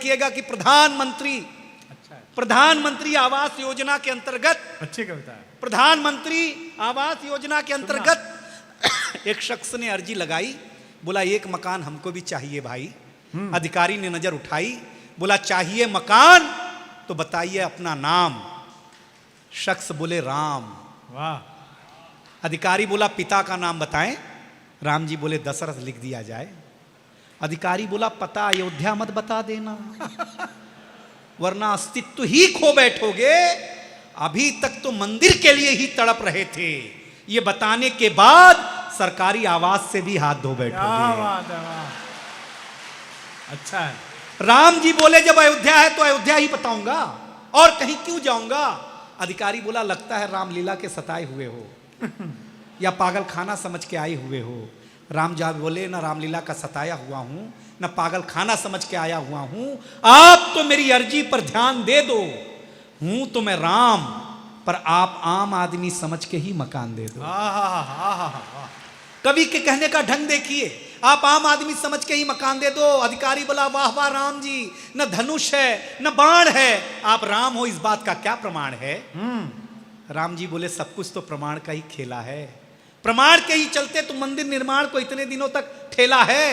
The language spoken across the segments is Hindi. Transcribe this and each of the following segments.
देखिएगा कि प्रधानमंत्री आवास योजना के अंतर्गत, अच्छी कविता है। प्रधानमंत्री आवास योजना के अंतर्गत एक शख्स ने अर्जी लगाई, बोला एक मकान हमको भी चाहिए भाई। अधिकारी ने नजर उठाई, बोला चाहिए मकान तो बताइए अपना नाम। शख्स बोले राम। वाह। अधिकारी बोला पिता का नाम बताएं। राम जी बोले दशरथ लिख दिया जाए। अधिकारी बोला पता अयोध्या मत बता देना वरना अस्तित्व ही खो बैठोगे। अभी तक तो मंदिर के लिए ही तड़प रहे थे, ये बताने के बाद सरकारी आवास से भी हाथ धो बैठोगे। बात है, वाह। अच्छा है। राम जी बोले जब अयोध्या है तो अयोध्या ही बताऊंगा, और कहीं क्यों जाऊंगा। अधिकारी बोला लगता है रामलीला के सताए हुए हो या पागल खाना समझ के आए हुए हो। राम जी बोले ना रामलीला का सताया हुआ हूं न पागल खाना समझ के आया हुआ हूं, आप तो मेरी अर्जी पर ध्यान दे दो। हूं तो मैं राम, पर आप आम आदमी समझ के ही मकान दे दो। कवि के कहने का ढंग देखिए, आप आम आदमी समझ के ही मकान दे दो। अधिकारी बोला वाह वाह राम जी, न धनुष है न बाण है, आप राम हो इस बात का क्या प्रमाण है। राम जी बोले सब कुछ तो प्रमाण का ही खेला है, प्रमाण के ही चलते तो मंदिर निर्माण को इतने दिनों तक ठेला है।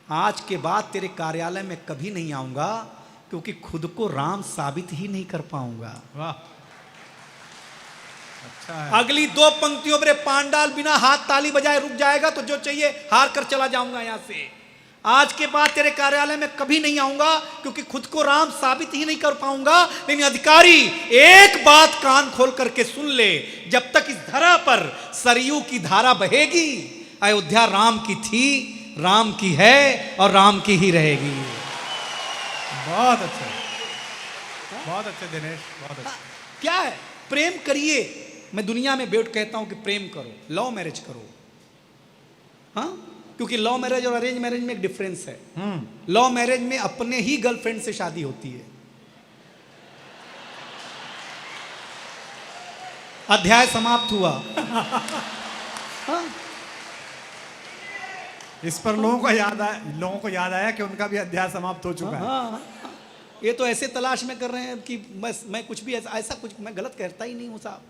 आज के बाद तेरे कार्यालय में कभी नहीं आऊंगा, क्योंकि खुद को राम साबित ही नहीं कर पाऊंगा। वाह, अच्छा है। अगली दो पंक्तियों पर पांडाल बिना हाथ ताली बजाए रुक जाएगा तो जो चाहिए हार कर चला जाऊंगा यहां से। आज के बाद तेरे कार्यालय में कभी नहीं आऊंगा, क्योंकि खुद को राम साबित ही नहीं कर पाऊंगा। लेकिन अधिकारी एक बात कान खोल करके सुन ले, जब तक इस धरा पर सरयू की धारा बहेगी, अयोध्या राम की थी, राम की है और राम की ही रहेगी। बहुत अच्छा, बहुत अच्छा दिनेश, बहुत अच्छा। क्या है, प्रेम करिए। मैं दुनिया में बैठ कहता हूं कि प्रेम करो, लव मैरिज करो। हाँ, क्योंकि लव मैरिज और अरेंज मैरिज में एक डिफरेंस है। लव मैरिज में अपने ही गर्लफ्रेंड से शादी होती है। अध्याय समाप्त हुआ। हाँ? इस पर लोगों को याद आया कि उनका भी अध्याय समाप्त हो चुका है। हाँ, ये तो ऐसे तलाश में कर रहे हैं कि बस मैं कुछ भी ऐसा कुछ मैं गलत कहता ही नहीं हूँ साहब।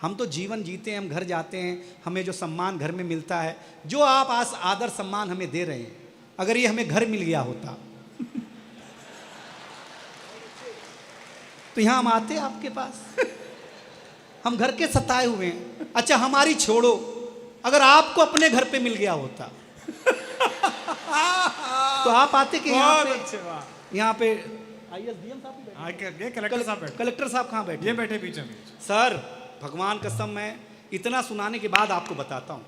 हम तो जीवन जीते हैं, हम घर जाते हैं, हमें जो सम्मान घर में मिलता है, जो आप आज आदर सम्मान हमें दे रहे हैं, अगर ये हमें घर मिल गया होता तो यहां हम आते आपके पास। हम घर के सताए हुए हैं। अच्छा हमारी छोड़ो, अगर आपको अपने घर पे मिल गया होता तो आप आते कि यहाँ पे ISDM साहब, कलेक्टर साहब कहाँ बैठे? ये बैठे बीचों बीच। सर भगवान कसम, मैं इतना सुनाने के बाद आपको बताता हूँ।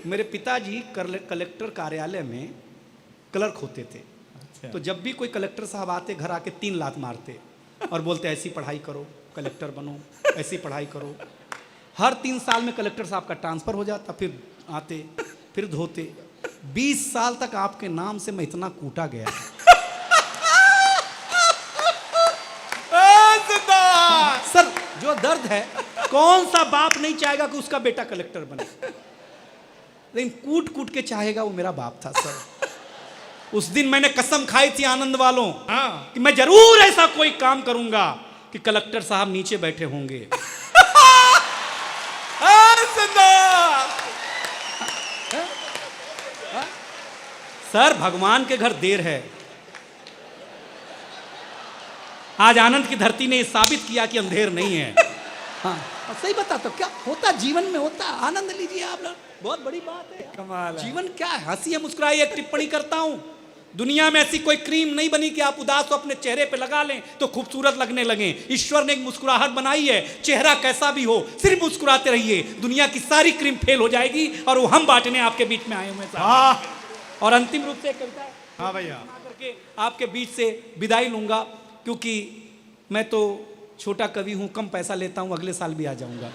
मेरे पिताजी कलेक्टर कार्यालय में क्लर्क होते थे। अच्छा। तो जब भी कोई कलेक्टर साहब आते घर आके 3 लात मारते और बोलते ऐसी पढ़ाई करो, कलेक्टर बनो, ऐसी पढ़ाई करो। हर 3 साल में कलेक्टर साहब का ट्रांसफ़र हो जाता, फिर आते, फिर धोते। 20 साल तक आपके नाम से मैं इतना कूटा गया। सर जो दर्द है, कौन सा बाप नहीं चाहेगा कि उसका बेटा कलेक्टर बने, लेकिन कूट कूट के चाहेगा वो मेरा बाप था सर। उस दिन मैंने कसम खाई थी आनंद वालों कि मैं जरूर ऐसा कोई काम करूंगा कि कलेक्टर साहब नीचे बैठे होंगे। सर भगवान के घर देर है। आज आनंद की धरती ने साबित किया कि अंधेर नहीं है। हाँ, सही बता तो क्या होता जीवन में होता। आनंद लीजिए आप लोग, बहुत बड़ी बात है। कमाल है। जीवन क्या है, हंसी मुस्कुराई। एक टिप्पणी करता हूं, दुनिया में ऐसी कोई क्रीम नहीं बनी कि आप उदास हो अपने चेहरे पे लगा लें तो खूबसूरत लगने लगे। ईश्वर ने एक मुस्कुराहट बनाई है, चेहरा कैसा भी हो सिर्फ मुस्कुराते रहिए, दुनिया की सारी क्रीम फेल हो जाएगी और वो हम बांटने आपके बीच में आए हुए हैं। और अंतिम रूप से एक कविता, हाँ भैया, करके आपके बीच से विदाई लूंगा, क्योंकि मैं तो छोटा कवि हूं, कम पैसा लेता हूं, अगले साल भी आ जाऊंगा।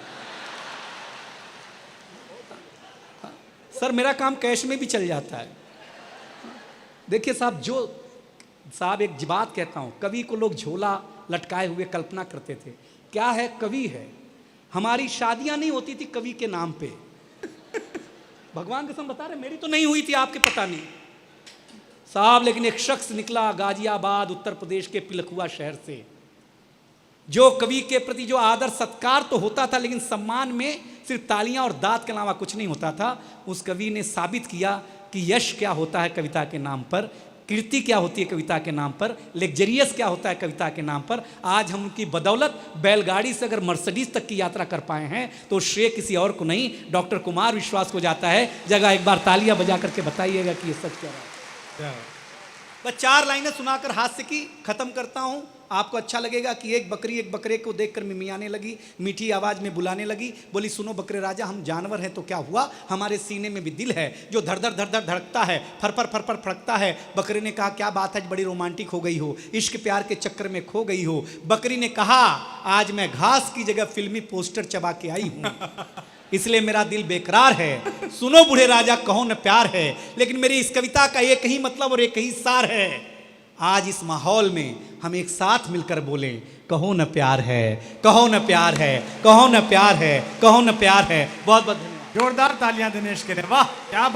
सर मेरा काम कैश में भी चल जाता है। देखिए साहब एक बात कहता हूं, कवि को लोग झोला लटकाए हुए कल्पना करते थे। क्या है, कवि है। हमारी शादियां नहीं होती थी कवि के नाम पे। भगवान कसम बता रहे, मेरी तो नहीं हुई थी, आपके पता नहीं। साहब लेकिन एक शख्स निकला गाजियाबाद उत्तर प्रदेश के पिलखुआ शहर से, जो कवि के प्रति जो आदर सत्कार तो होता था, लेकिन सम्मान में सिर्फ तालियां और दांत के अलावा कुछ नहीं होता था। उस कवि ने साबित किया कि यश क्या होता है कविता के नाम पर, कीर्ति क्या होती है कविता के नाम पर, लग्जरियस क्या होता है कविता के नाम पर। आज हम उनकी बदौलत बैलगाड़ी से अगर मर्सिडीज तक की यात्रा कर पाए हैं तो श्रेय किसी और को नहीं, डॉक्टर कुमार विश्वास को जाता है। जगह एक बार तालियां बजा करके बताइएगा कि ये सच कह रहा है। बस 4 लाइनें सुनाकर हास्य की खत्म करता हूं। आपको अच्छा लगेगा कि एक बकरी एक बकरे को देखकर मिमियाने लगी, मीठी आवाज में बुलाने लगी, बोली सुनो बकरे राजा, हम जानवर हैं तो क्या हुआ, हमारे सीने में भी दिल है जो धड़ धड़ धड़कता है, फरफर फरफर फड़कता है। बकरे ने कहा क्या बात है, बड़ी रोमांटिक हो गई हो, इश्क प्यार के चक्कर में खो गई हो। बकरी ने कहा आज मैं घास की जगह फिल्मी पोस्टर चबा के आई हूं, इसलिए मेरा दिल बेकरार है। सुनो बूढ़े राजा कहो न प्यार है, लेकिन मेरी इस कविता का एक ही मतलब और एक ही सार है। आज इस माहौल में हम एक साथ मिलकर बोलें कहो न प्यार है, कहो न प्यार है, कहो न प्यार है, कहो न प्यार है। बहुत बहुत धन्यवाद। जोरदार तालियां दिनेश के लिए, वाह क्या बात।